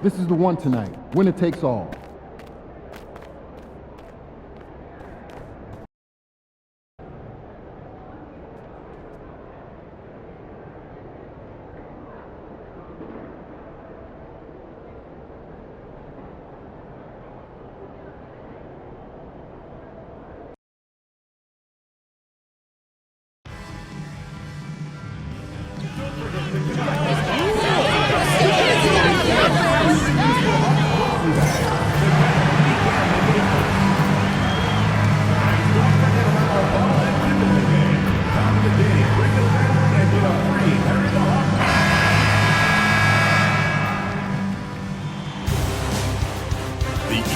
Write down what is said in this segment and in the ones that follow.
This is the one tonight. Winner takes all.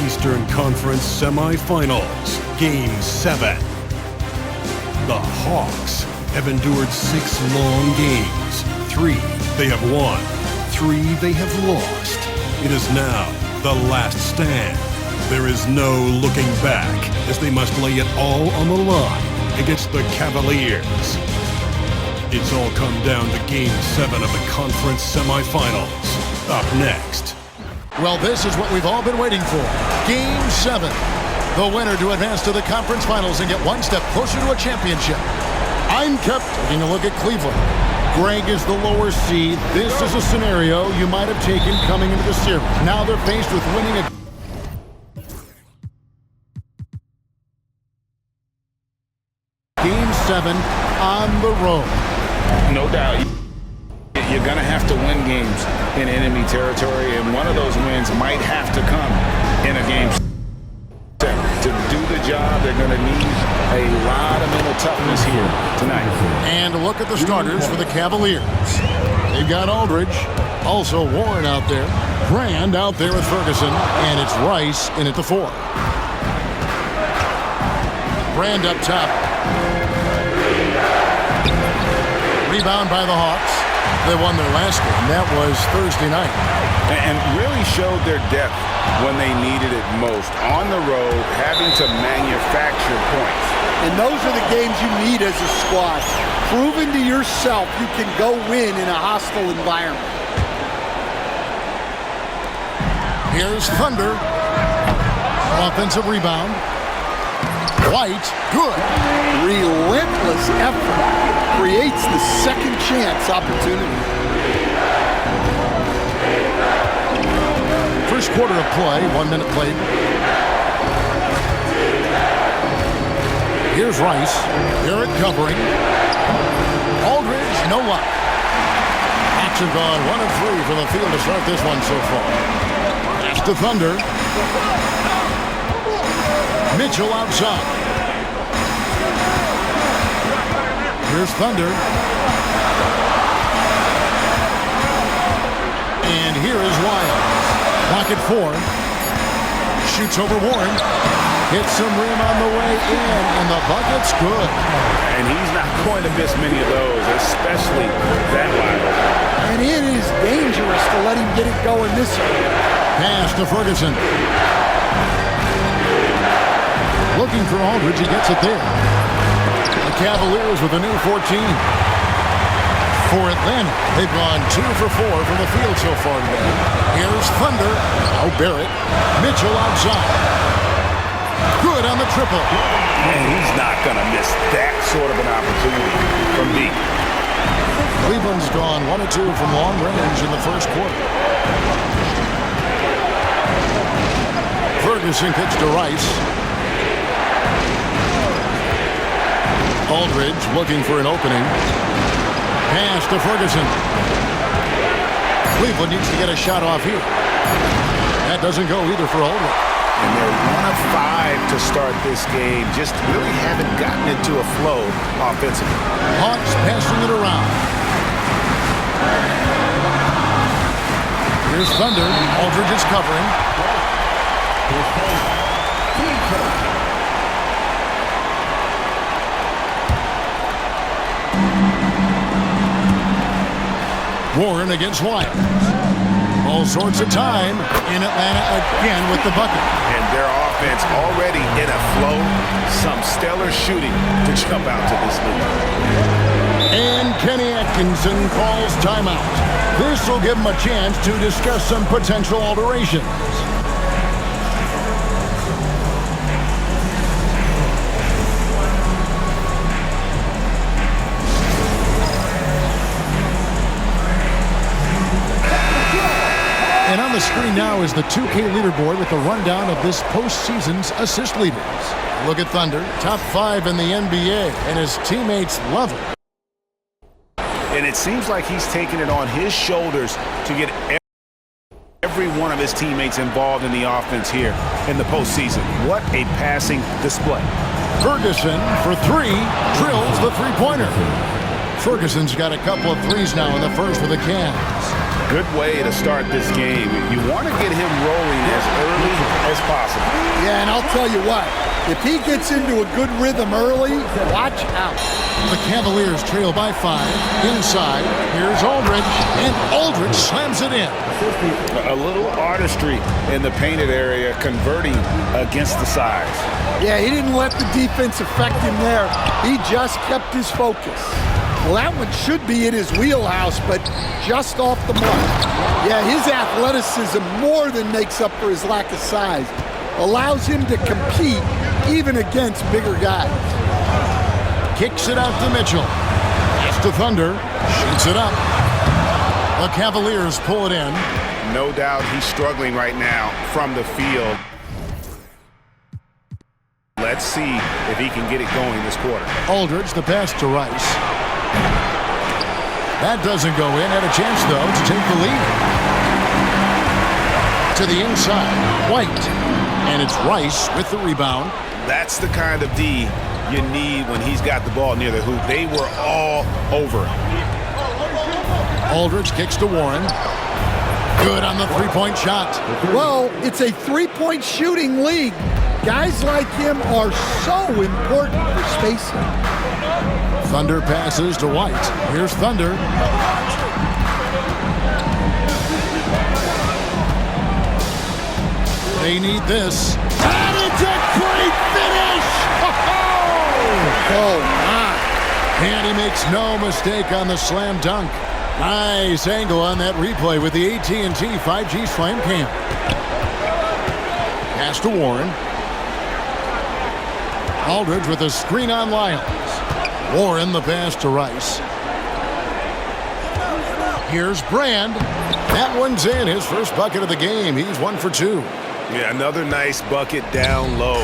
Eastern Conference Semifinals, Game 7. The Hawks have endured 6 long games. 3 they have won, 3 they have lost. It is now the last stand. There is no looking back as they must lay it all on the line against the Cavaliers. It's all come down to Game 7 of the conference semifinals. Up next. Well, this is what we've all been waiting for. Game 7. The winner to advance to the conference finals and get one step closer to a championship. I'm Kep, taking a look at Cleveland. Greg is the lower seed. This is a scenario you might have taken coming into the series. Now they're faced with winning a Game 7 on the road. No doubt. You're going to have to win games in enemy territory, and one of those wins might have to come in a game 7. To do the job, they're going to need a lot of mental toughness here tonight. And look at the starters for the Cavaliers. They've got Aldridge, also Warren out there, Brand out there with Ferguson, and it's Rice in at the 4. Brand up top. Rebound by the Hawks. They won their last game. That was Thursday night. And really showed their depth when they needed it most. On the road, having to manufacture points. And those are the games you need as a squad. Proving to yourself you can go win in a hostile environment. Here's Thunder. Offensive rebound. White, good. Relentless effort creates the second chance opportunity. First quarter of play, 1 minute played. Here's Rice. Garrett covering. Aldridge, no luck. Hawks have gone 1 of 3 from the field to start this one so far. Pass to Thunder. Mitchell outside. Here's Thunder. And here is Wild. Pocket 4. Shoots over Warren. Hits some rim on the way in, and the bucket's good. And he's not going to miss many of those, especially that wide. And it is dangerous to let him get it going this way. Pass to Ferguson. Looking for Aldridge, he gets it there. The Cavaliers with a new 14. For Atlanta, they've gone 2 for 4 from the field so far today. Here's Thunder. Now Barrett. Mitchell outside. Good on the triple. And he's not going to miss that sort of an opportunity from deep. Cleveland's gone 1 of 2 from long range in the first quarter. Ferguson kicks to Rice. Aldridge looking for an opening. Pass to Ferguson. Cleveland needs to get a shot off here. That doesn't go either for Aldridge. And they're 1 of 5 to start this game. Just really haven't gotten into a flow offensively. Hawks passing it around. Here's Thunder. Aldridge is covering. Warren against Wyatt. All sorts of time in Atlanta again with the bucket. And their offense already in a flow. Some stellar shooting to jump out to this lead. And Kenny Atkinson calls timeout. This will give him a chance to discuss some potential alterations. And on the screen now is the 2K leaderboard with a rundown of this postseason's assist leaders. Look at Thunder, top 5 in the NBA, and his teammates love it. And it seems like he's taking it on his shoulders to get every one of his teammates involved in the offense here in the postseason. What a passing display. Ferguson for 3, drills the three-pointer. Ferguson's got a couple of threes now in the first for the Cavs. Good way to start this game. You want to get him rolling as early as possible. Yeah, and I'll tell you what, if he gets into a good rhythm early, watch out. The Cavaliers trail by 5. Inside, here's Aldridge, and Aldridge slams it in. A little artistry in the painted area, converting against the size. Yeah, he didn't let the defense affect him there. He just kept his focus. Well, that one should be in his wheelhouse, but just off the mark. Yeah, his athleticism more than makes up for his lack of size. Allows him to compete even against bigger guys. Kicks it out to Mitchell. Pass to Thunder. Shoots it up. The Cavaliers pull it in. No doubt he's struggling right now from the field. Let's see if he can get it going this quarter. Aldridge, the pass to Rice. That doesn't go in. Had a chance, though, to take the lead. To the inside. White. And it's Rice with the rebound. That's the kind of D you need when he's got the ball near the hoop. They were all over him. Aldridge kicks to Warren. Good on the three-point shot. Well, it's a three-point shooting league. Guys like him are so important for spacing. Thunder passes to White. Here's Thunder. They need this. And it's a great finish! Oh, my. And he makes no mistake on the slam dunk. Nice angle on that replay with the AT&T 5G Slam Cam. Pass to Warren. Aldridge with a screen on Lyles. Warren the pass to Rice. Here's Brand. That one's in. His first bucket of the game. He's 1 for 2. Yeah, another nice bucket down low.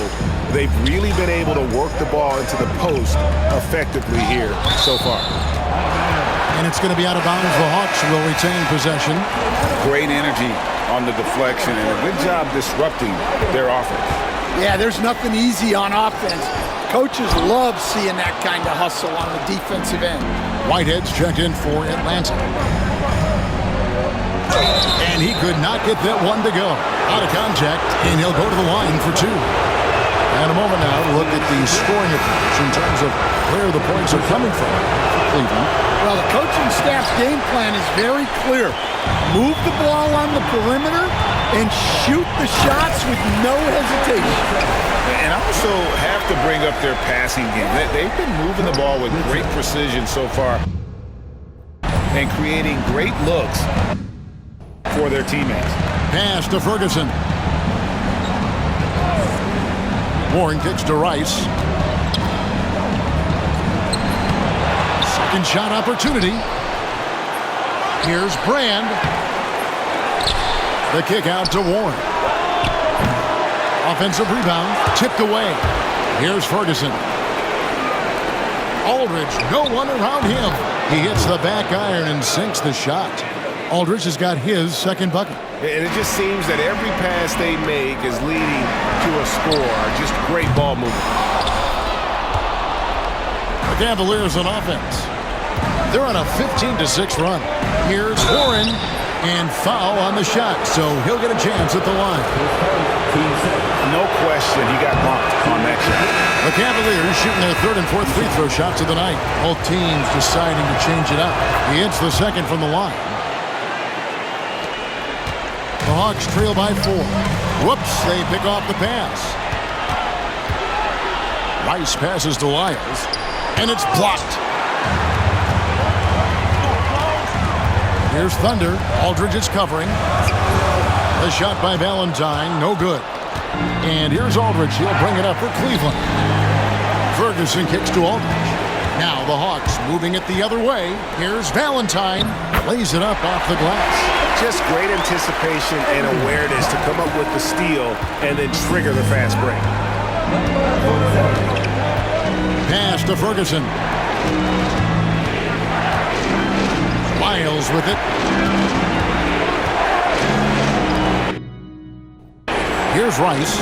They've really been able to work the ball into the post effectively here so far. And it's going to be out of bounds. The Hawks will retain possession. Great energy on the deflection and a good job disrupting their offense. Yeah, there's nothing easy on offense. Coaches love seeing that kind of hustle on the defensive end. Whitehead's checked in for Atlanta. And he could not get that one to go. Out of contact, and he'll go to the line for 2. And a moment now to look at the scoring approach in terms of where the points are coming from for Cleveland. Well, the coaching staff's game plan is very clear. Move the ball on the perimeter and shoot the shots with no hesitation. And also have to bring up their passing game. They've been moving the ball with great precision so far and creating great looks for their teammates. Pass to Ferguson. Warren kicks to Rice. Second shot opportunity. Here's Brand. The kick out to Warren. Offensive rebound, tipped away. Here's Ferguson. Aldridge, no one around him. He hits the back iron and sinks the shot. Aldridge has got his second bucket. And it just seems that every pass they make is leading to a score. Just great ball movement. The Cavaliers on offense. They're on a 15-6 run. Here's Warren, and foul on the shot, so he'll get a chance at the line. No question, he got bumped on that shot. The Cavaliers shooting their third and fourth free throw shots of the night. Both teams deciding to change it up. He hits the second from the line. The Hawks trail by 4. Whoops, they pick off the pass. Rice passes to Lyles, and it's blocked. Here's Thunder. Aldridge is covering. The shot by Valentine, no good. And here's Aldridge. He'll bring it up for Cleveland. Ferguson kicks to Aldridge. Now the Hawks moving it the other way. Here's Valentine. Lays it up off the glass. Just great anticipation and awareness to come up with the steal and then trigger the fast break. Pass to Ferguson. Miles with it. Here's Rice.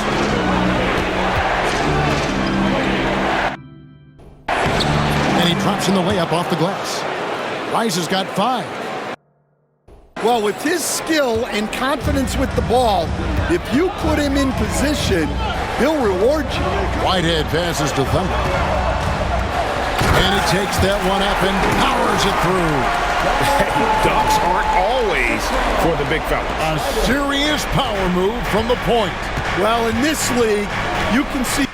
And he drops in the layup off the glass. Rice has got 5. Well, with his skill and confidence with the ball, if you put him in position, he'll reward you. Whitehead passes to Thunder. And he takes that one up and powers it through. Dunks aren't always for the big fella. A serious power move from the point. Well, in this league, you can see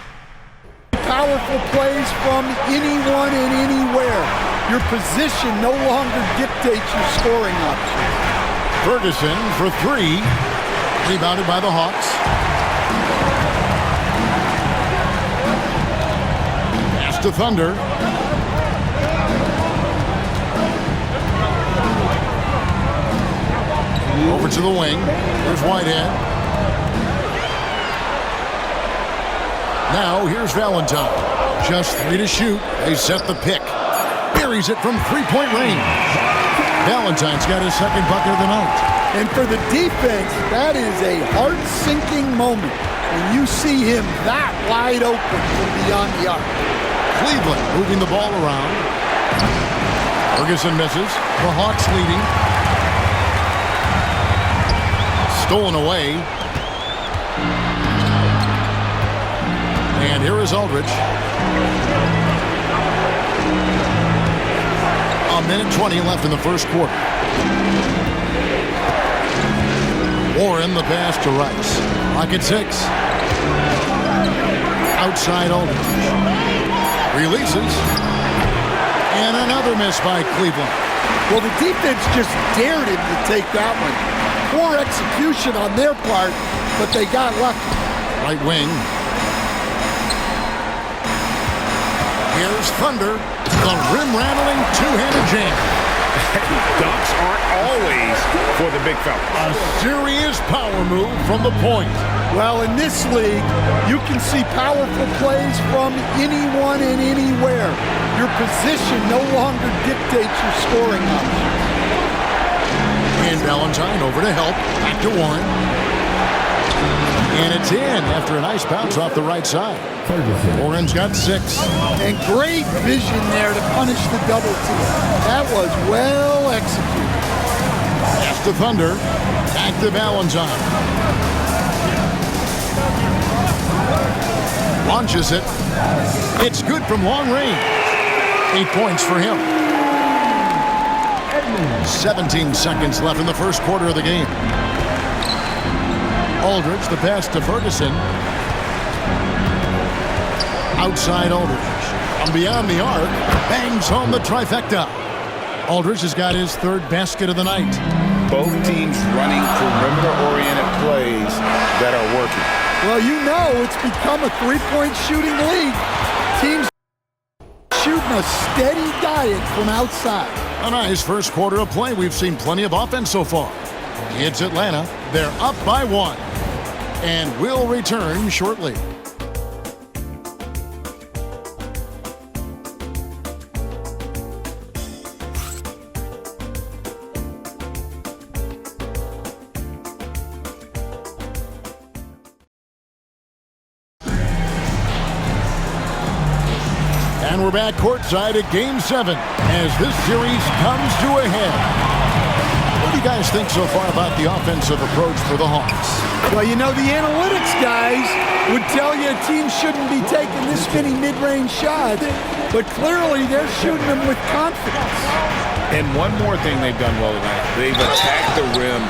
powerful plays from anyone and anywhere. Your position no longer dictates your scoring options. Ferguson for 3. Rebounded by the Hawks. Pass to Thunder. Over to the wing. Here's Whitehead. Now here's Valentine. Just 3 to shoot. They set the pick. Buries it from 3-point range. Valentine's got his second bucket of the night. And for the defense, that is a heart-sinking moment when you see him that wide open from beyond the arc. Cleveland moving the ball around. Ferguson misses. The Hawks leading. Stolen away. And here is Aldridge. A minute 20 left in the first quarter. Warren the pass to Rice. Clock at 6. Outside Aldridge. Releases. And another miss by Cleveland. Well, the defense just dared him to take that one. Poor execution on their part, but they got lucky. Right wing. Here's Thunder. The rim-rattling two-handed jam. Dunks aren't always for the big fella. A serious power move from the point. Well, in this league, you can see powerful plays from anyone and anywhere. Your position no longer dictates your scoring options. And Valentine over to help. Back to Warren. And it's in after a nice bounce off the right side. Warren's got 6. And great vision there to punish the double team. That was well executed. Pass to Thunder. Back to Valentine. Launches it. It's good from long range. 8 points for him. 17 seconds left in the first quarter of the game. Aldridge, the pass to Ferguson. Outside Aldridge. From beyond the arc, bangs home the trifecta. Aldridge has got his 3rd basket of the night. Both teams running perimeter-oriented plays that are working. Well, you know it's become a 3-point shooting league. Teams shooting a steady diet from outside. A nice first quarter of play. We've seen plenty of offense so far. It's Atlanta. They're up by 1. And will return shortly. And we're back courtside at Game 7 as this series comes to a head. What do you guys think so far about the offensive approach for the Hawks? Well, you know, the analytics guys would tell you a team shouldn't be taking this many mid-range shots, but clearly they're shooting them with confidence. And one more thing they've done well tonight. They've attacked the rim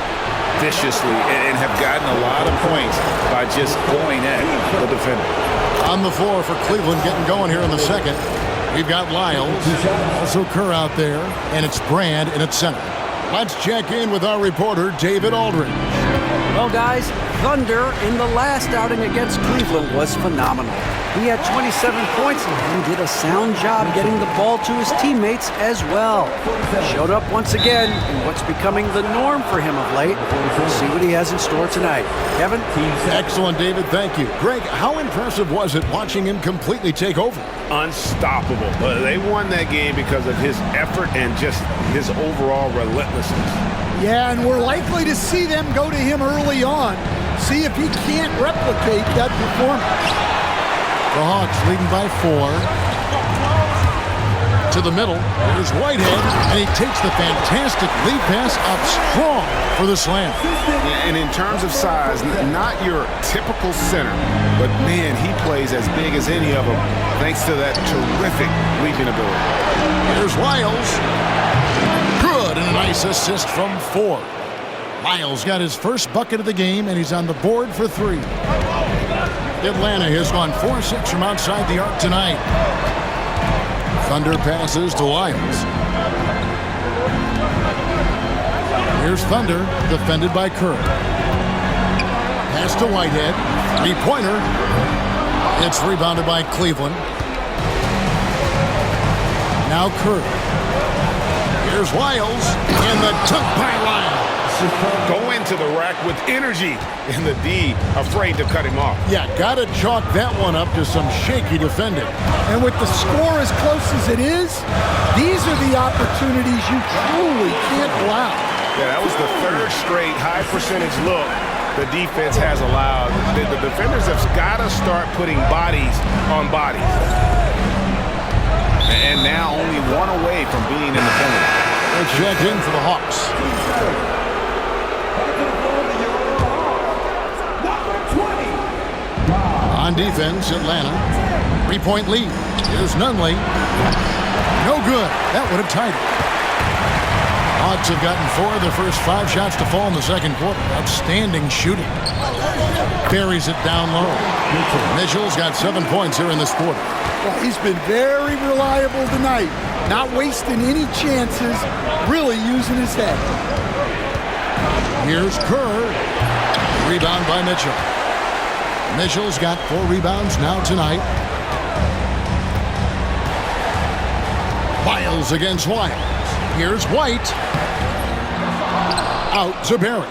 viciously and have gotten a lot of points by just going at the defender. On the floor for Cleveland getting going here in the second. We've got Lyles, also Kerr out there, and it's Brand in its center. Let's check in with our reporter, David Aldridge. Well, guys, Thunder in the last outing against Cleveland was phenomenal. He had 27 points and did a sound job getting the ball to his teammates as well. Showed up once again in what's becoming the norm for him of late. We'll see what he has in store tonight. Kevin? Excellent, David. Thank you. Greg, how impressive was it watching him completely take over? Unstoppable. They won that game because of his effort and just his overall relentlessness. Yeah, and we're likely to see them go to him early on. See if he can't replicate that performance. The Hawks leading by 4. To the middle, here's Whitehead, and he takes the fantastic lead pass up strong for the slam. Yeah, and in terms of size, not your typical center, but man, he plays as big as any of them thanks to that terrific leaping ability. Here's Lyles. Good, and a nice assist from 4. Lyles got his first bucket of the game, and he's on the board for 3. Atlanta has gone 4-6 from outside the arc tonight. Thunder passes to Lyles. Here's Thunder, defended by Kerr. Pass to Whitehead. 3-pointer. It's rebounded by Cleveland. Now Kerr. Here's Lyles, and the dunk by Lyles. Go into the rack with energy, and the D afraid to cut him off. Yeah, gotta chalk that one up to some shaky defending. And with the score as close as it is, these are the opportunities you truly can't allow. Yeah, that was the third straight high percentage look the defense has allowed. The defenders have got to start putting bodies on bodies. And now only one away from being in the penalty. Let's check in for the Hawks. On defense, Atlanta. 3-point lead. Here's Nunley. No good. That would have tied it. Hawks have gotten 4 of their first 5 shots to fall in the second quarter. Outstanding shooting. Buries it down low. Mitchell's got 7 points here in this quarter. Well, he's been very reliable tonight. Not wasting any chances. Really using his head. Here's Kerr. Rebound by Mitchell. Mitchell's got 4 rebounds now tonight. Lyles against Lyles. Here's White. Out to Barrett.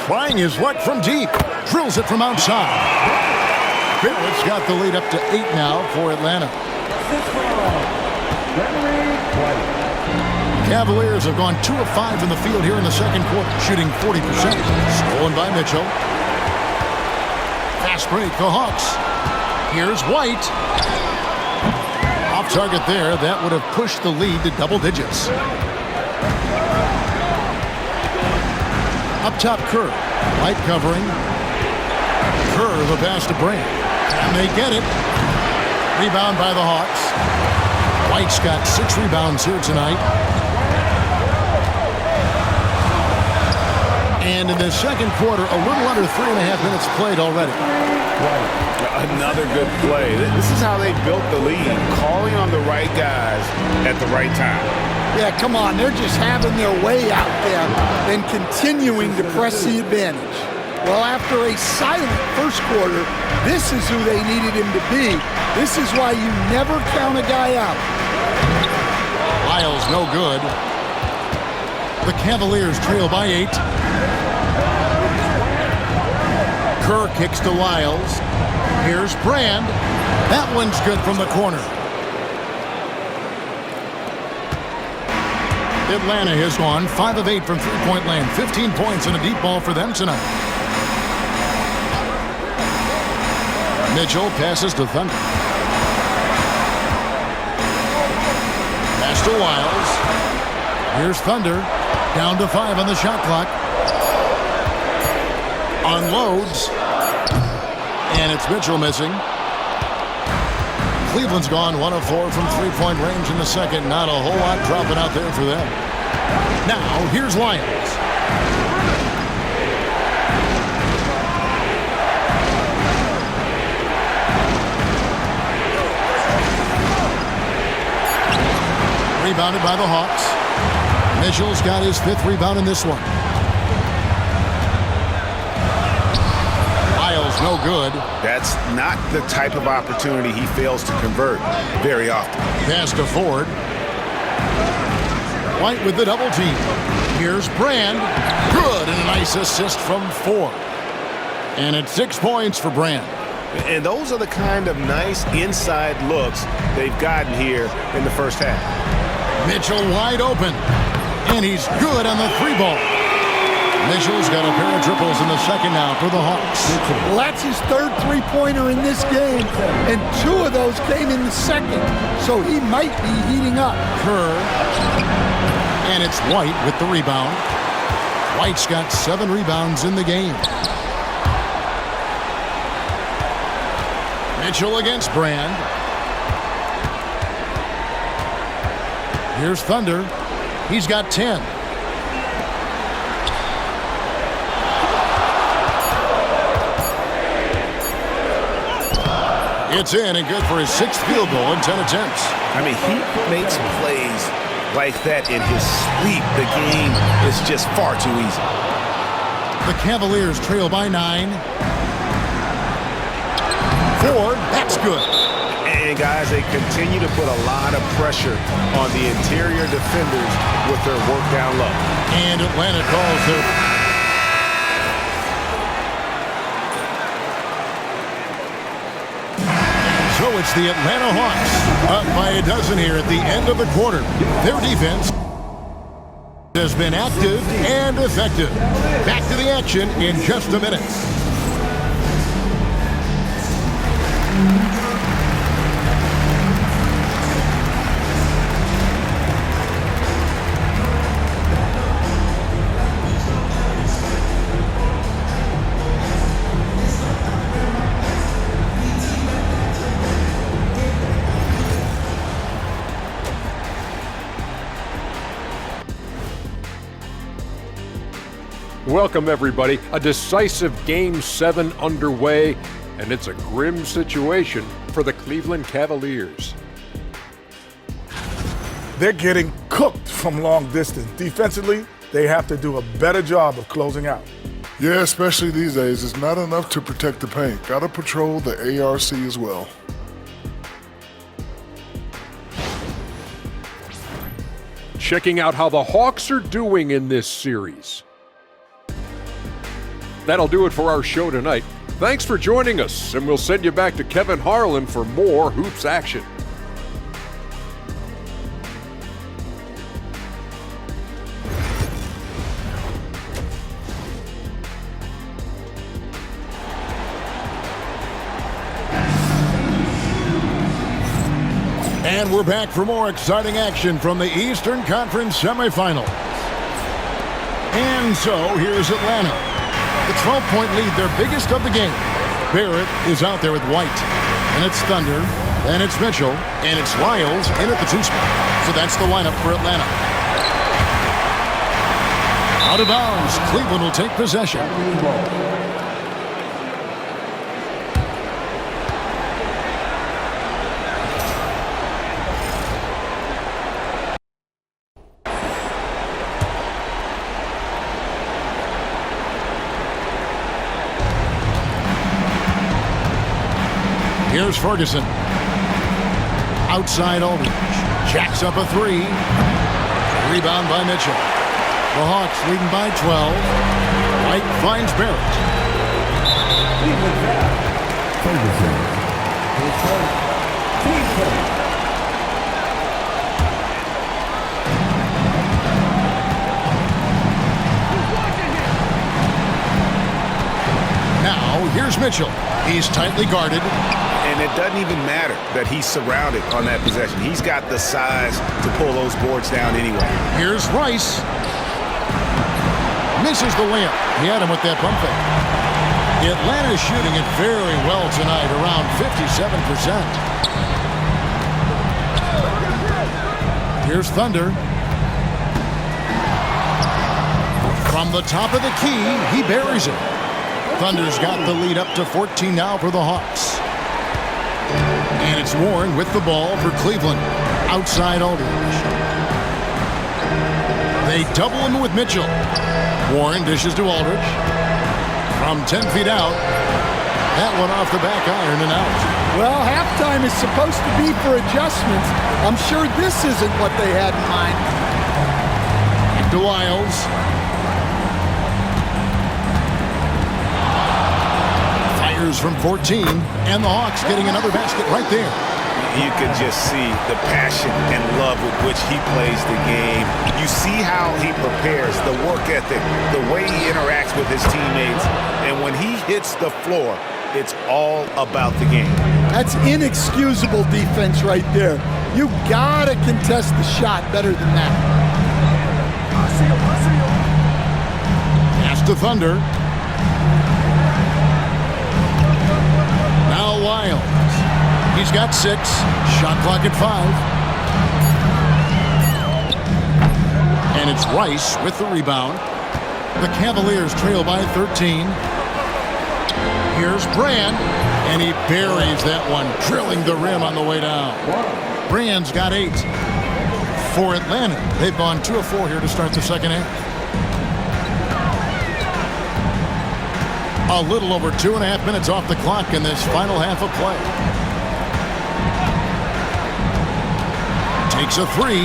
Trying his luck from deep. Drills it from outside. Barrett's got the lead up to 8 now for Atlanta. Cavaliers have gone 2 of 5 in the field here in the second quarter, shooting 40%. Stolen by Mitchell. Fast break, the Hawks. Here's White. Off target there. That would have pushed the lead to double digits. Up top, Kerr. White covering. Kerr, the pass to Brand. And they get it. Rebound by the Hawks. White's got 6 rebounds here tonight. And in the second quarter, a little under 3.5 minutes played already. Another good play. This is how they built the lead, calling on the right guys at the right time. Yeah, come on. They're just having their way out there and continuing to press the advantage. Well, after a silent first quarter, this is who they needed him to be. This is why you never count a guy out. Lyles no good. The Cavaliers trail by 8. Kerr kicks to Lyles. Here's Brand. That one's good from the corner. Atlanta has gone 5 of 8 from three-point land. 15 points and a deep ball for them tonight. Mitchell passes to Thunder. Pass to Lyles. Here's Thunder. Down to 5 on the shot clock. Unloads. And it's Mitchell missing. Cleveland's gone 1 of 4 from three-point range in the second. Not a whole lot dropping out there for them. Now, here's Lyles. Rebounded by the Hawks. Mitchell's got his 5th rebound in this one. Lyles, no good. That's not the type of opportunity he fails to convert very often. Pass to Ford. White with the double team. Here's Brand. Good, and a nice assist from Ford. And it's 6 points for Brand. And those are the kind of nice inside looks they've gotten here in the first half. Mitchell wide open. And he's good on the 3-ball. Mitchell's got a pair of triples in the second now for the Hawks. Well, that's his 3rd three-pointer in this game, and 2 of those came in the second, so he might be heating up. Kerr. And it's White with the rebound. White's got 7 rebounds in the game. Mitchell against Brand. Here's Thunder. He's got 10. It's in and good for his 6th field goal in 10 attempts. I mean, he makes plays like that in his sleep. The game is just far too easy. The Cavaliers trail by 9. Ford, that's good. And guys, they continue to put a lot of pressure on the interior defenders with their work down low. And Atlanta calls their... So it's the Atlanta Hawks up by a dozen here at the end of the quarter. Their defense has been active and effective. Back to the action in just a minute. Welcome, everybody. A decisive Game 7 underway, and it's a grim situation for the Cleveland Cavaliers. They're getting cooked from long distance. Defensively, they have to do a better job of closing out. Yeah, especially these days. It's not enough to protect the paint. Got to patrol the ARC as well. Checking out how the Hawks are doing in this series. That'll do it for our show tonight. Thanks for joining us, and we'll send you back to Kevin Harlan for more hoops action. And we're back for more exciting action from the Eastern Conference semifinals. And so here's Atlanta. The 12-point lead, their biggest of the game. Barrett is out there with White. And it's Thunder. And it's Mitchell. And it's Lyles in at the 2 spot. So that's the lineup for Atlanta. Out of bounds. Cleveland will take possession. Here's Ferguson. Outside Aldridge. Jacks up a 3. Rebound by Mitchell. The Hawks leading by 12. White finds Barrett. Now, here's Mitchell. He's tightly guarded. And it doesn't even matter that he's surrounded on that possession. He's got the size to pull those boards down anyway. Here's Rice. Misses the layup. He had him with that pump fake. Atlanta is shooting it very well tonight, around 57%. Here's Thunder. From the top of the key, he buries it. Thunder's got the lead up to 14 now for the Hawks. And it's Warren with the ball for Cleveland. Outside Aldridge. They double him with Mitchell. Warren dishes to Aldridge. From 10 feet out. That one off the back iron and out. Well, halftime is supposed to be for adjustments. I'm sure this isn't what they had in mind. To Wiles. Fires from 14, and the Hawks getting another basket right there. You can just see the passion and love with which he plays the game. You see how he prepares, the work ethic, the way he interacts with his teammates. And when he hits the floor, it's all about the game. That's inexcusable defense right there. You gotta contest the shot better than that. Pass to Thunder. Now Wiles. He's got 6. Shot clock at 5. And it's Rice with the rebound. The Cavaliers trail by 13. Here's Brand, and he buries that one, drilling the rim on the way down. Brand's got 8. For Atlanta, they've gone 2 of 4 here to start the second half. A little over 2.5 minutes off the clock in this final half of play. Takes a 3.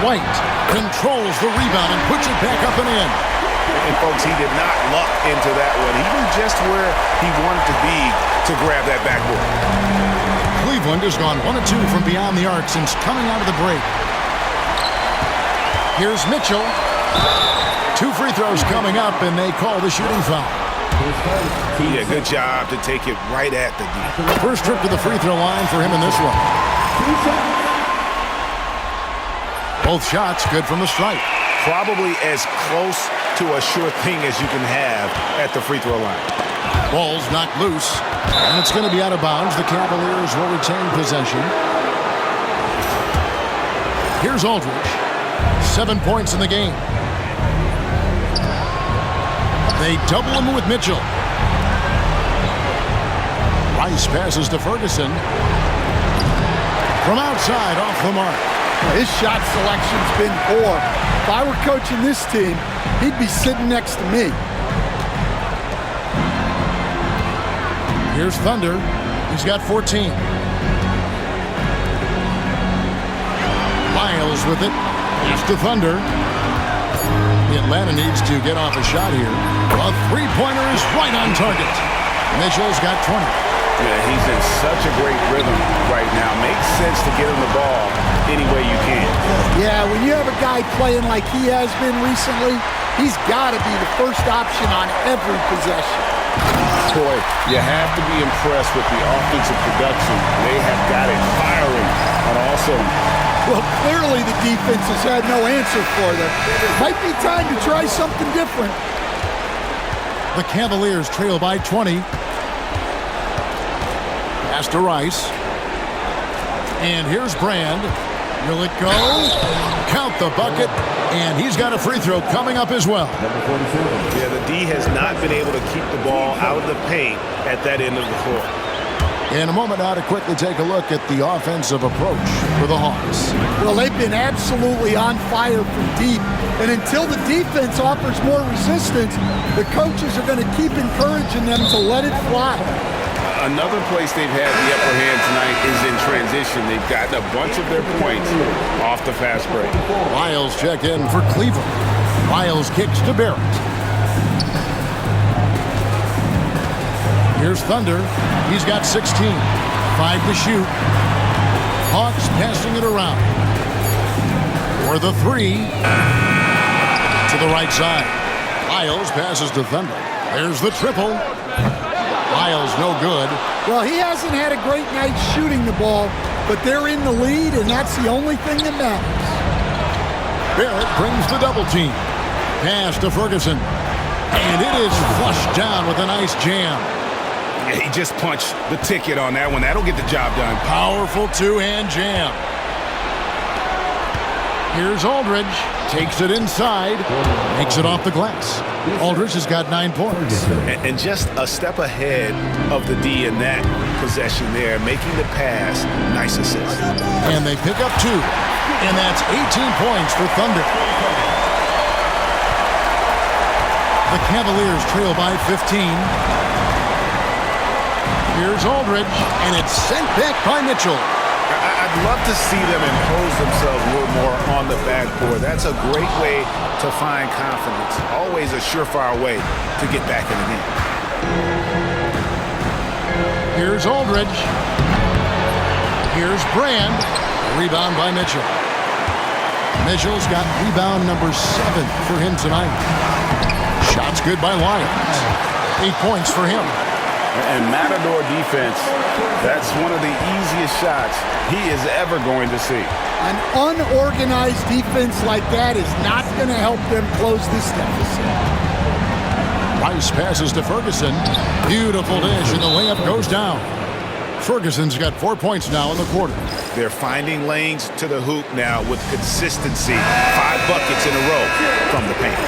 White controls the rebound and puts it back up and in. And folks, he did not luck into that one. He was just where he wanted to be to grab that backboard. Cleveland has gone 1 of 2 from beyond the arc since coming out of the break. Here's Mitchell. 2 free throws coming up, and they call the shooting foul. Yeah, good job to take it right at the D. First trip to the free throw line for him in this one. Both shots good from the stripe. Probably as close to a sure thing as you can have at the free throw line. Ball's knocked loose, and it's going to be out of bounds. The Cavaliers will retain possession. Here's Aldridge. 7 points in the game. They double him with Mitchell. Rice passes to Ferguson. From outside, off the mark. His shot selection's been poor. If I were coaching this team, he'd be sitting next to me. Here's Thunder. He's got 14. Miles with it. Pass to Thunder. The Atlanta needs to get off a shot here. A three-pointer is right on target. Mitchell's got 20. Yeah, he's in such a great rhythm right now. Makes sense to get him the ball any way you can. Yeah, when you have a guy playing like he has been recently, he's got to be the first option on every possession. Boy, you have to be impressed with the offensive production. They have got it firing on all cylinders. Well, clearly the defense has had no answer for them. Might be time to try something different. The Cavaliers trail by 20. Pass to Rice. And here's Brand. Will it go? Count the bucket. And he's got a free throw coming up as well. Yeah, the D has not been able to keep the ball out of the paint at that end of the floor. In a moment now to quickly take a look at the offensive approach for the Hawks. Well, they've been absolutely on fire from deep. And until the defense offers more resistance, the coaches are going to keep encouraging them to let it fly. Another place they've had the upper hand tonight is in transition. They've gotten a bunch of their points off the fast break. Miles check in for Cleveland. Miles kicks to Barrett. Here's Thunder. He's got 16. 5 to shoot. Hawks passing it around. For the 3. To the right side. Miles passes to Thunder. There's the triple. Miles no good. Well, he hasn't had a great night shooting the ball, but they're in the lead, and that's the only thing that matters. Barrett brings the double team. Pass to Ferguson. And it is flushed down with a nice jam. Yeah, he just punched the ticket on that one. That'll get the job done. Powerful two-hand jam. Here's Aldridge. Takes it inside. Makes it off the glass. Aldridge has got 9 points. And just a step ahead of the D in that possession there, making the pass. Nice assist. And they pick up 2. And that's 18 points for Thunder. The Cavaliers trail by 15. Here's Aldridge, and it's sent back by Mitchell. I'd love to see them impose themselves a little more on the backboard. That's a great way to find confidence. Always a surefire way to get back in the game. Here's Aldridge. Here's Brand. Rebound by Mitchell. Mitchell's got rebound number 7 for him tonight. Shot's good by Lyons. 8 points for him. And Matador defense, that's one of the easiest shots he is ever going to see. An unorganized defense like that is not going to help them close this deficit. Rice passes to Ferguson. Beautiful dish, and the layup goes down. Ferguson's got 4 points now in the quarter. They're finding lanes to the hoop now with consistency. 5 buckets in a row from the paint.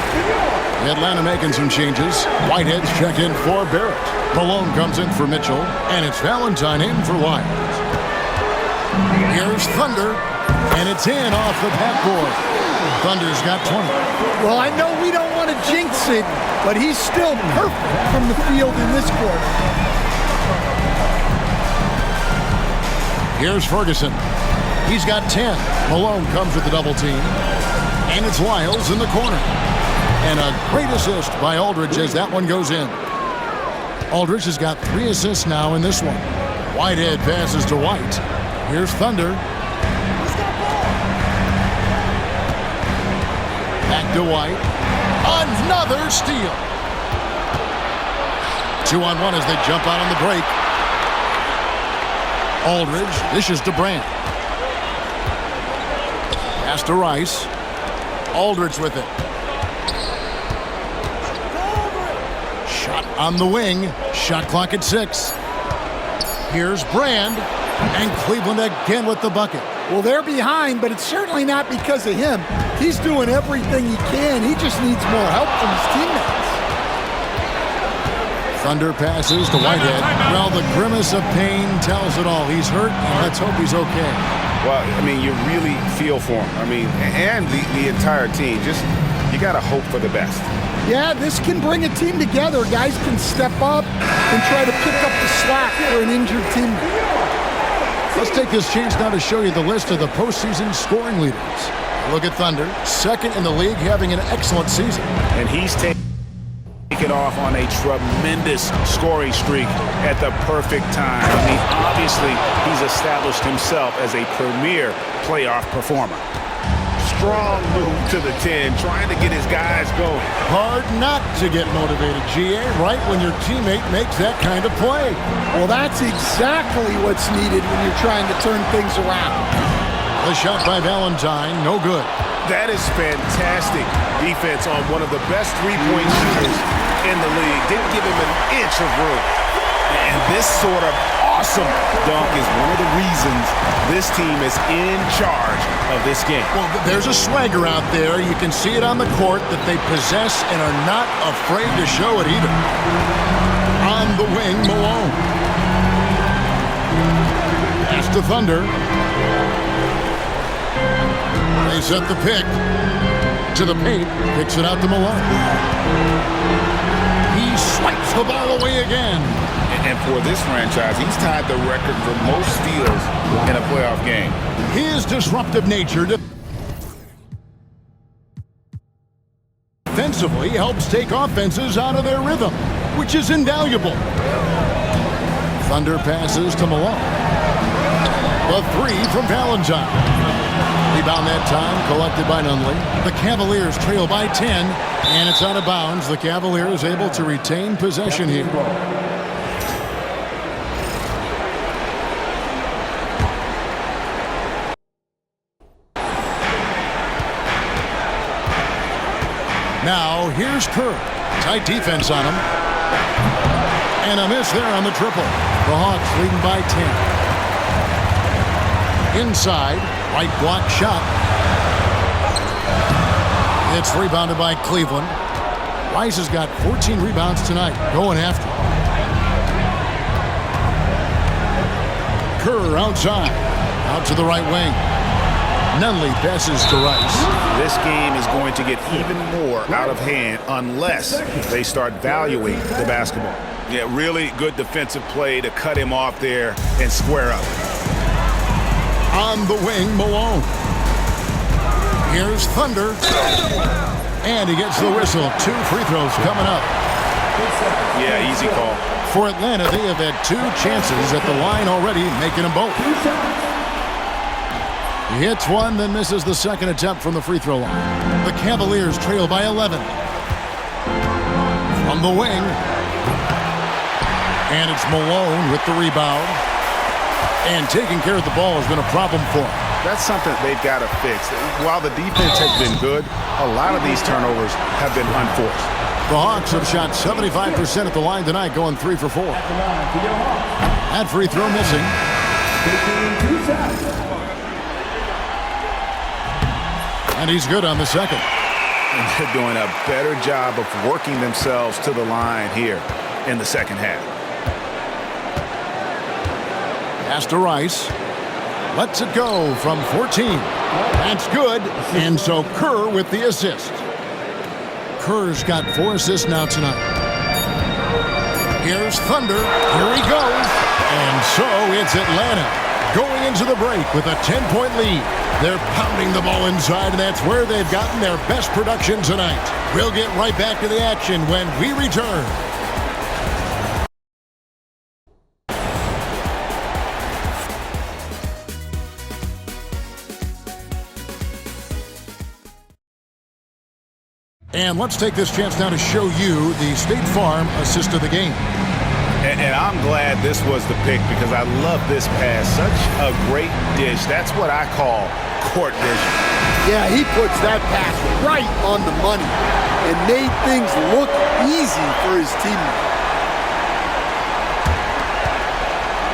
Atlanta making some changes. Whitehead's check in for Barrett. Malone comes in for Mitchell, and it's Valentine in for Lyons. Here's Thunder, and it's in off the backboard. Thunder's got 20. Well, I know we don't want to jinx it, but he's still perfect from the field in this quarter. Here's Ferguson. He's got 10. Malone comes with the double team. And it's Lyles in the corner. And a great assist by Aldridge as that one goes in. Aldridge has got 3 assists now in this one. Whitehead passes to White. Here's Thunder. Back to White. Another steal. 2-on-1 as they jump out on the break. Aldridge dishes to Brand. Pass to Rice. Aldridge with it. Shot on the wing. Shot clock at 6. Here's Brand. And Cleveland again with the bucket. Well, they're behind, but it's certainly not because of him. He's doing everything he can. He just needs more help from his teammates. Thunder passes to Whitehead. Well, the grimace of pain tells it all. He's hurt, and let's hope he's okay. Well, I mean, you really feel for him. I mean, and the entire team. Just, you got to hope for the best. Yeah, this can bring a team together. Guys can step up and try to pick up the slack for an injured teammate. Let's take this chance now to show you the list of the postseason scoring leaders. Look at Thunder, second in the league, having an excellent season. And he's taken off on a tremendous scoring streak at the perfect time. I mean, obviously, he's established himself as a premier playoff performer. Strong move to the 10, trying to get his guys going. Hard not to get motivated, GA, right when your teammate makes that kind of play. Well, that's exactly what's needed when you're trying to turn things around. The shot by Valentine, no good. That is fantastic defense on one of the best three-point shooters in the league. Didn't give him an inch of room. And this sort of awesome dunk is one of the reasons this team is in charge of this game. Well, there's a swagger out there. You can see it on the court that they possess and are not afraid to show it either. On the wing, Malone. Pass to Thunder. They set the pick to the paint. Picks it out to Malone. He swipes the ball away again. And for this franchise, he's tied the record for most steals in a playoff game. His disruptive nature defensively helps take offenses out of their rhythm, which is invaluable. Thunder passes to Malone. The 3 from Valentine. Rebound that time, collected by Nunley. The Cavaliers trail by 10, and it's out of bounds. The Cavaliers able to retain possession here. Now, here's Kerr. Tight defense on him. And a miss there on the triple. The Hawks leading by 10. Inside, right block shot. It's rebounded by Cleveland. Rice has got 14 rebounds tonight, going after. Kerr outside. Out to the right wing. Nunley passes to Rice. This game is going to get even more out of hand unless they start valuing the basketball. Yeah, really good defensive play to cut him off there and square up. On the wing, Malone. Here's Thunder. And he gets the whistle. 2 free throws coming up. Yeah, easy call. For Atlanta, they have had 2 chances at the line already, making them both. He hits one, then misses the second attempt from the free throw line. The Cavaliers trail by 11. From the wing. And it's Malone with the rebound. And taking care of the ball has been a problem for him. That's something they've got to fix. While the defense has been good, a lot of these turnovers have been unforced. The Hawks have shot 75% at the line tonight, going 3 for 4. That free throw missing. And he's good on the second. And they're doing a better job of working themselves to the line here in the second half. Pass to Rice. Lets it go from 14. That's good. And so Kerr with the assist. Kerr's got 4 assists now tonight. Here's Thunder. Here he goes. And so it's Atlanta going into the break with a 10-point lead. They're pounding the ball inside, and that's where they've gotten their best production tonight. We'll get right back to the action when we return. And let's take this chance now to show you the State Farm assist of the game. And I'm glad this was the pick because I love this pass. Such a great dish. That's what I call court vision. Yeah, he puts that pass right on the money and made things look easy for his teammates.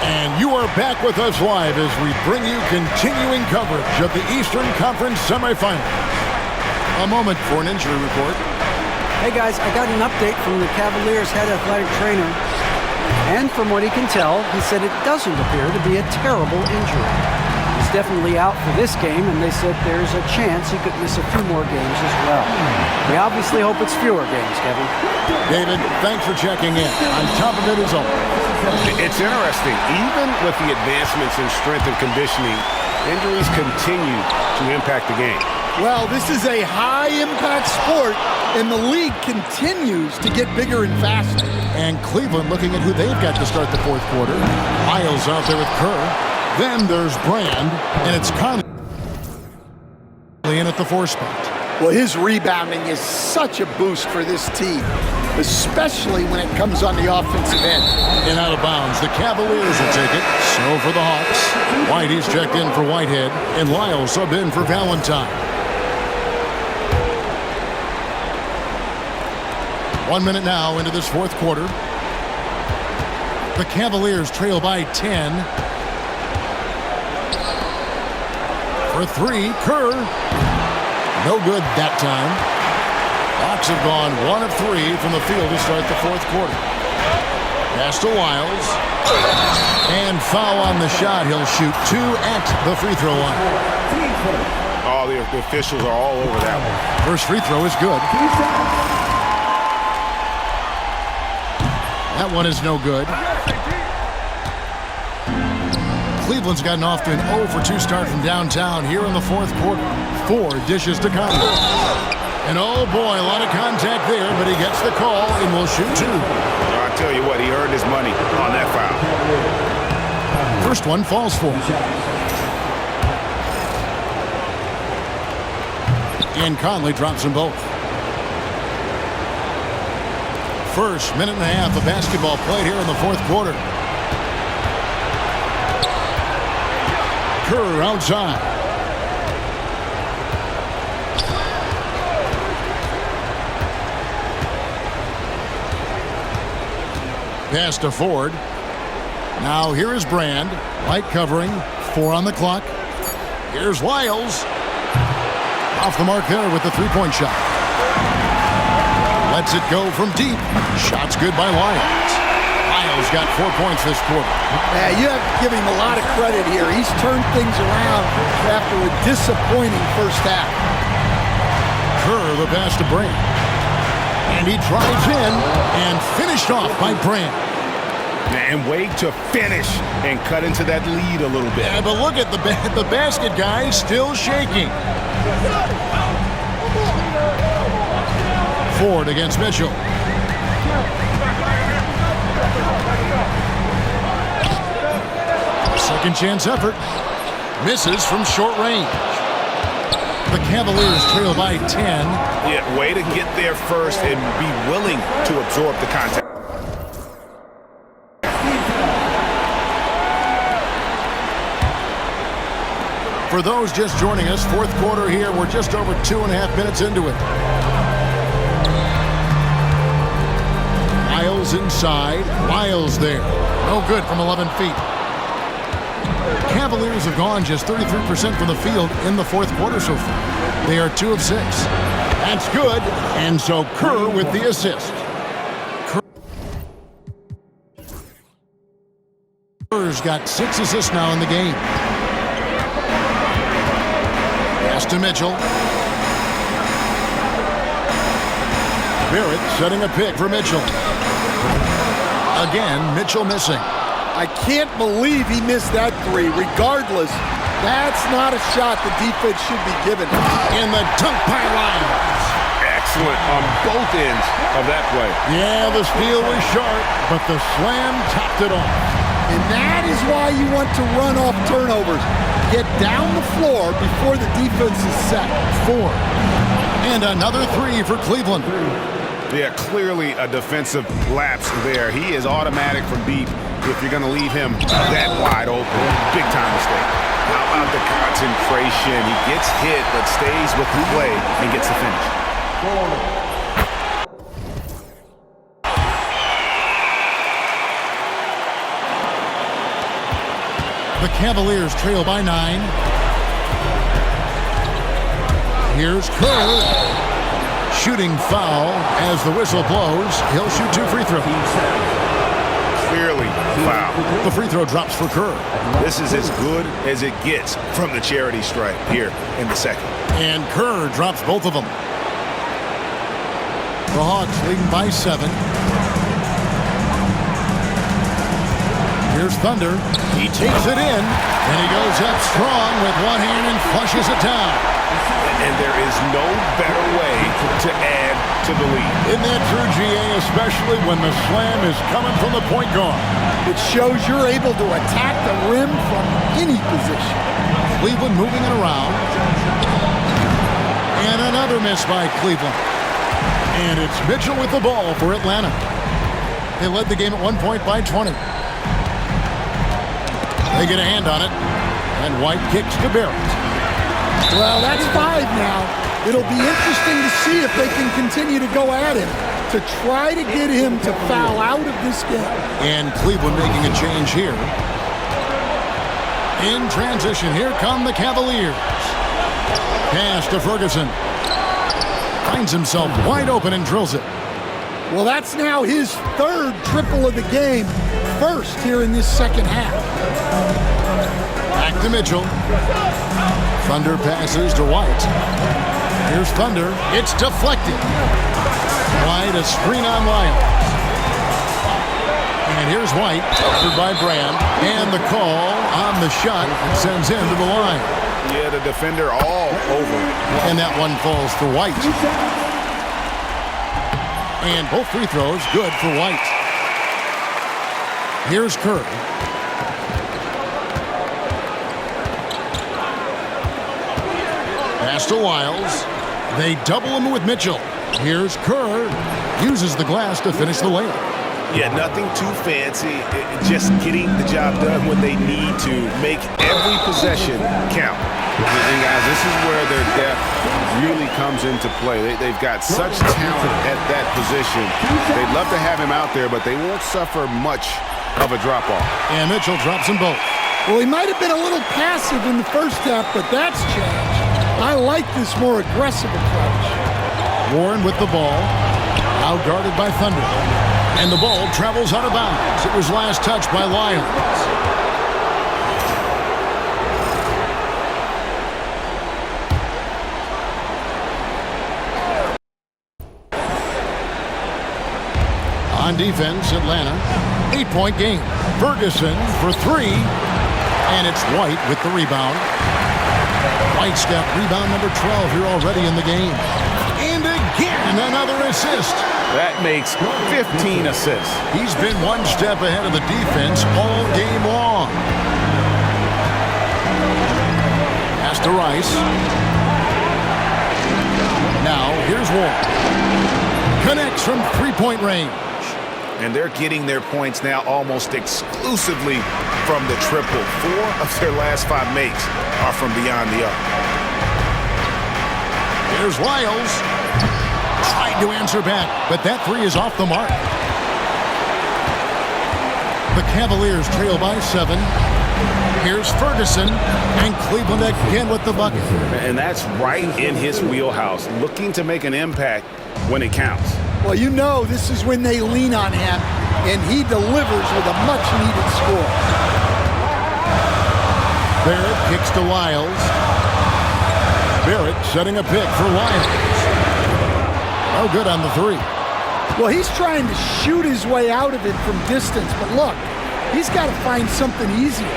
And you are back with us live as we bring you continuing coverage of the Eastern Conference semifinals. A moment for an injury report. Hey guys, I got an update from the Cavaliers head athletic trainer. And from what he can tell, he said it doesn't appear to be a terrible injury. He's definitely out for this game, and they said there's a chance he could miss a few more games as well. We obviously hope it's fewer games, Kevin. David, thanks for checking in. On top of it is all. It's interesting. Even with the advancements in strength and conditioning, injuries continue to impact the game. Well, this is a high-impact sport, and the league continues to get bigger and faster. And Cleveland looking at who they've got to start the fourth quarter. Miles out there with Kerr. Then there's Brand, and it's Conley in at the 4 spot. Well, his rebounding is such a boost for this team, especially when it comes on the offensive end. And out of bounds, the Cavaliers will take it. So for the Hawks, Whitey's checked in for Whitehead, and Lyle subbed in for Valentine. 1 minute now into this fourth quarter. The Cavaliers trail by 10. For 3, Kerr. No good that time. Hawks have gone 1 of 3 from the field to start the fourth quarter. Pass to Wiles. And foul on the shot. He'll shoot 2 at the free throw line. Oh, the officials are all over that one. First free throw is good. That one is no good. Cleveland's gotten off to an 0 for 2 start from downtown here in the fourth quarter. 4 dishes to Conley. And oh boy, a lot of contact there, but he gets the call and will shoot 2. I tell you what, he earned his money on that foul. First one falls for him. And Conley drops them both. First minute and a half of basketball played here in the fourth quarter. Kerr outside. Pass to Ford. Now here is Brand. Light covering. 4 on the clock. Here's Wiles. Off the mark there with the three-point shot. Lets it go from deep. Shot's good by Wiles. Lyles got 4 points this quarter. Yeah, you have to give him a lot of credit here. He's turned things around after a disappointing first half. Kerr, the pass to Brand. And he drives in and finished off by Brand. And Wade to finish and cut into that lead a little bit. Yeah, but look at the basket guy still shaking. Ford against Mitchell. Second chance effort. Misses from short range. The Cavaliers trail by 10. Yeah, way to get there first and be willing to absorb the contact. For those just joining us, fourth quarter here. We're just over 2.5 minutes into it. Lyles inside. Lyles there. No good from 11 feet. Cavaliers have gone just 33% from the field in the fourth quarter so far. They are 2 of 6. That's good. And so Kerr with the assist. Kerr's got 6 assists now in the game. Pass to Mitchell. Barrett setting a pick for Mitchell. Again, Mitchell missing. I can't believe he missed that three. Regardless, that's not a shot the defense should be given. In the dunk by Lyles. Excellent on both ends of that play. Yeah, the steal was sharp, but the slam topped it off. And that is why you want to run off turnovers. Get down the floor before the defense is set. 4. And another 3 for Cleveland. Yeah, clearly a defensive lapse there. He is automatic from deep if you're going to leave him that wide open. Big time mistake. How about the concentration? He gets hit but stays with the play and gets the finish. The Cavaliers trail by 9. Here's Kerr. Shooting foul as the whistle blows. He'll shoot 2 free throws. Clearly foul. The free throw drops for Kerr. This is as good as it gets from the charity stripe here in the second. And Kerr drops both of them. The Hawks leading by 7. Here's Thunder. He takes it in, and he goes up strong with one hand and flushes it down. And there is no better way to add to the lead. Isn't that true, GA, especially when the slam is coming from the point guard? It shows you're able to attack the rim from any position. Cleveland moving it around. And another miss by Cleveland. And it's Mitchell with the ball for Atlanta. They led the game at 1 point by 20. They get a hand on it. And White kicks to Barrett. Well, that's 5 now. It'll be interesting to see if they can continue to go at him to try to get him to foul out of this game. And Cleveland making a change here. In transition, here come the Cavaliers. Pass to Ferguson. Finds himself wide open and drills it. Well, that's now his 3rd triple of the game. First here in this second half. Back to Mitchell. Thunder passes to White. Here's Thunder. It's deflected. White, a screen on Lyles. And here's White, covered by Brand. And the call on the shot sends him to the line. Yeah, the defender all over. And that one falls for White. And both free throws good for White. Here's Kerr. Pass to Lyles. They double him with Mitchell. Here's Kerr. Uses the glass to finish the layup. Yeah, nothing too fancy. Just getting the job done when they need to. Make every possession count. And guys, this is where their depth really comes into play. They've got such talent at that position. They'd love to have him out there, but they won't suffer much of a drop-off. And Mitchell drops them both. Well, he might have been a little passive in the first half, but that's changed. I like this more aggressive approach. Warren with the ball. Out guarded by Thunder. And the ball travels out of bounds. It was last touched by Lyons. On defense, Atlanta, 8-point game. Ferguson for three, and it's White with the rebound. White's got rebound number 12 here already in the game. And again, another assist. That makes 15 assists. He's been one step ahead of the defense all game long. Pass to Rice. Now, here's Warren. Connects from three-point range. And they're getting their points now almost exclusively from the triple. 4 of their last 5 makes are from beyond the arc. Here's Lyles. Tried to answer back, but that three is off the mark. The Cavaliers trail by 7. Here's Ferguson, and Cleveland again with the bucket. And that's right in his wheelhouse, looking to make an impact when it counts. Well, you know this is when they lean on him, and he delivers with a much-needed score. Barrett kicks to Lyles. Barrett setting a pick for Lyles. No good on the three. Well, he's trying to shoot his way out of it from distance, but look, he's got to find something easier.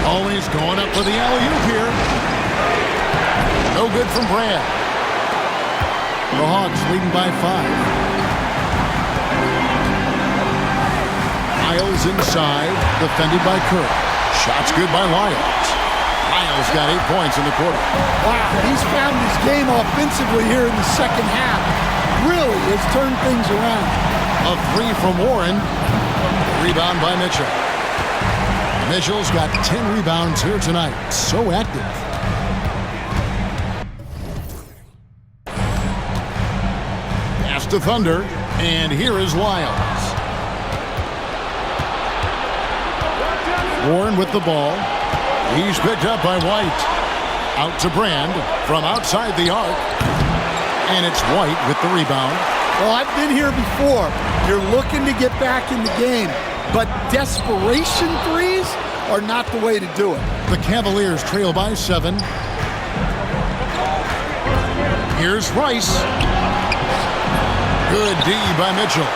Always going up for the alley-oop here. No good from Brad. The Hawks leading by 5. Lyles inside, defended by Kirk. Shots good by Lyles. Lyles got 8 points in the quarter. Wow, he's found his game offensively here in the second half. Really has turned things around. A three from Warren. Rebound by Mitchell. Mitchell's got 10 rebounds here tonight. So active. Pass to Thunder, and here is Lyles. Warren with the ball. He's picked up by White. Out to Brand from outside the arc. And it's White with the rebound. Well, I've been here before. You're looking to get back in the game, but desperation threes are not the way to do it. The Cavaliers trail by 7. Here's Rice. Good D by Mitchell.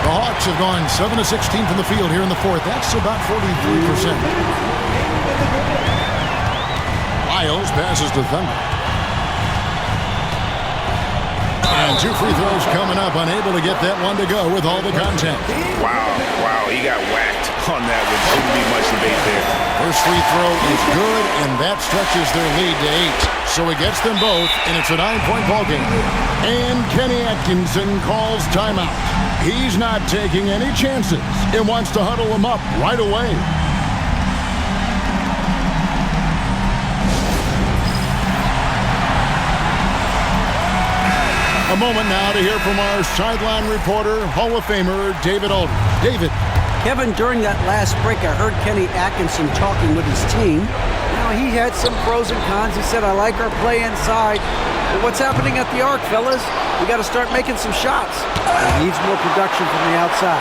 The Hawks have gone 7 of 16 from the field here in the fourth. That's about 43%. Lyles passes to Thunder. And 2 free throws coming up. Unable to get that one to go with all the contact. Wow, he got whacked on that one. Shouldn't be much debate there. First free throw is good, and that stretches their lead to 8. So he gets them both, and it's a 9-point ball game. And Kenny Atkinson calls timeout. He's not taking any chances and wants to huddle them up right away. A moment now to hear from our sideline reporter, Hall of Famer David Aldridge. David. Kevin, during that last break, I heard Kenny Atkinson talking with his team. He had some pros and cons. He said, I like our play inside. But what's happening at the arc, fellas? We got to start making some shots. He needs more production from the outside.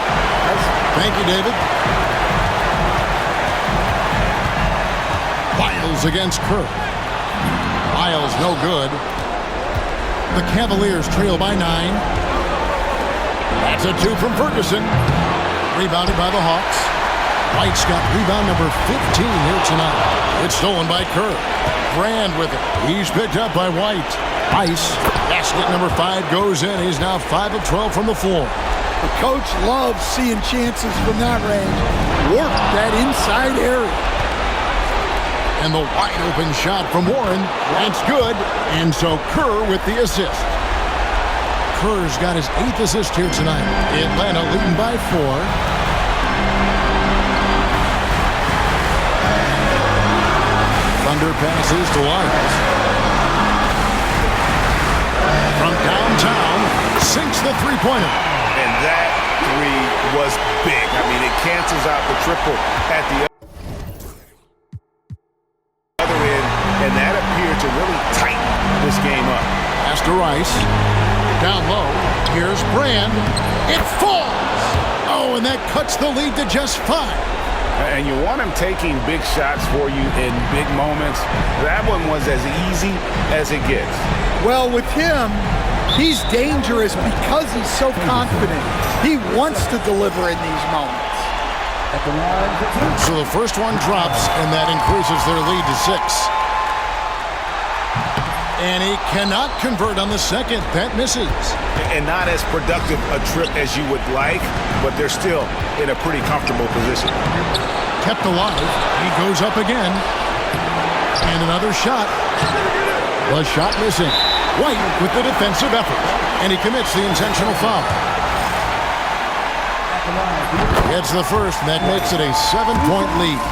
Thank you, David. Lyles against Kirk. Lyles no good. The Cavaliers trail by 9. That's a 2 from Ferguson. Rebounded by the Hawks. White's got rebound number 15 here tonight. It's stolen by Kirk. Brand with it. He's picked up by White. Ice. Basket number 5 goes in. He's now 5 of 12 from the floor. The coach loves seeing chances from that range. Work that inside area. And the wide open shot from Warren. That's good. And so Kerr with the assist. Kerr's got his 8th assist here tonight. Atlanta leading by 4. Thunder passes to Lyles. From downtown, sinks the three-pointer. And that three was big. I mean, it cancels out the triple at the other end, and that appeared to really tighten this game up. Pass to Rice. Down low. Here's Brand. It falls. Oh, and that cuts the lead to just 5. And you want him taking big shots for you in big moments. That one was as easy as it gets. Well, with him, he's dangerous because he's so confident. He wants to deliver in these moments. So the first one drops, and that increases their lead to 6. And he cannot convert on the second. That misses. And not as productive a trip as you would like, but they're still in a pretty comfortable position. Kept alive. He goes up again. And another shot. The shot missing. White with the defensive effort. And he commits the intentional foul. Gets the first, and that makes it a 7-point lead.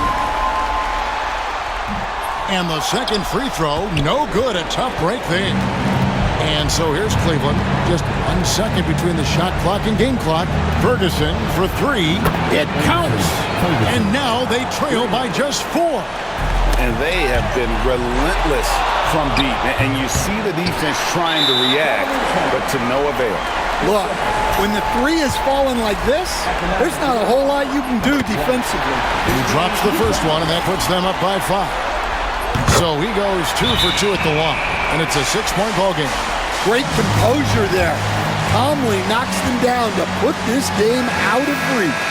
And the second free throw, no good. A tough break there. And so here's Cleveland. Just 1 second between the shot clock and game clock. Ferguson for 3. It counts. And now they trail by just 4. And they have been relentless from deep. And you see the defense trying to react, but to no avail. Look, when the 3 is falling like this, there's not a whole lot you can do defensively. He drops the first one, and that puts them up by 5. So he goes 2 for 2 at the line, and it's a 6-point ball game. Great composure there. Calmly knocks them down to put this game out of reach.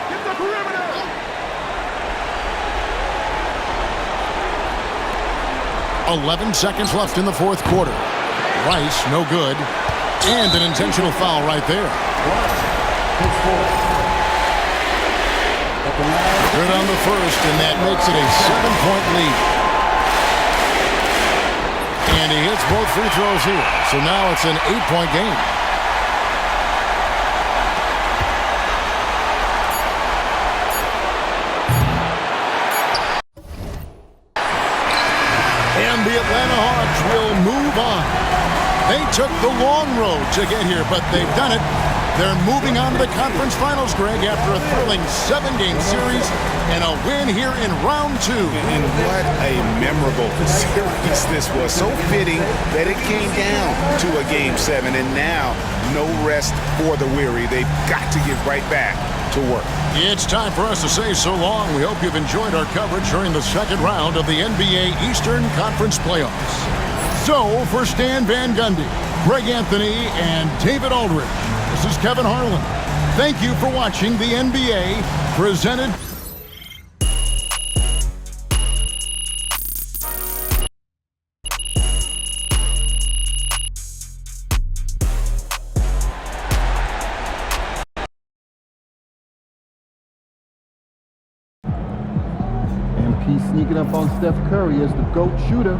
Get the perimeter! 11 seconds left in the fourth quarter. Rice, no good. And an intentional foul right there. Good on the first, and that makes it a 7-point lead. And he hits both free throws here. So now it's an 8-point game. And the Atlanta Hawks will move on. They took the long road to get here, but they've done it. They're moving on to the conference finals, Greg, after a thrilling 7-game series and a win here in round 2. And what a memorable series this was. So fitting that it came down to a Game 7, and now no rest for the weary. They've got to get right back to work. It's time for us to say so long. We hope you've enjoyed our coverage during the second round of the NBA Eastern Conference Playoffs. So, for Stan Van Gundy, Greg Anthony, and David Aldridge, this is Kevin Harlan. Thank you for watching the NBA presented. MP sneaking up on Steph Curry as the GOAT shooter.